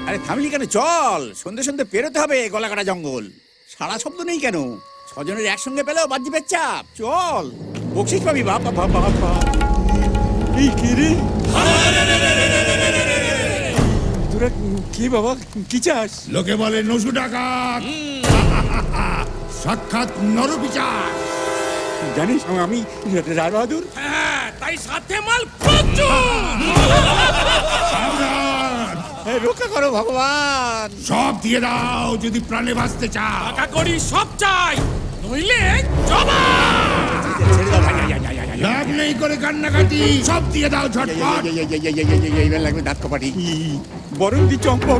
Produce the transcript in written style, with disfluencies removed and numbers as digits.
আরে থামলি কেন? চল, সন্ধে সন্ধে পেরোতে হবে গলাকাটা জঙ্গল। সারা শব্দ নেই কেন? ছজনের একসঙ্গে পেলেও বাজি চাপ। চল, বকশিস পাবি। বাবা বাবা বাবা, এই কি রে? তোরা কি বাবা, কি চাস? লোকে বলে নসু ডাকাত, সাক্ষাৎ নরপিচার। জানিস আমি রায় বাহাদুর। হ্যাঁ, তাই সাথে মাল প্রচুর। সাবধান! রক্ষা করো ভগবান। সব দিয়ে দাও যদি প্রাণে বাঁচতে চাও। টাকা করি সব চাই, নইলে জমা। ছেড়ে দাও ভাই। লাভ নেই করে কান্নাকাটি, সব দিয়ে দাও ঝটপট। এইবার লাগবে দাঁত কপাটি। বরং দি চম্পা।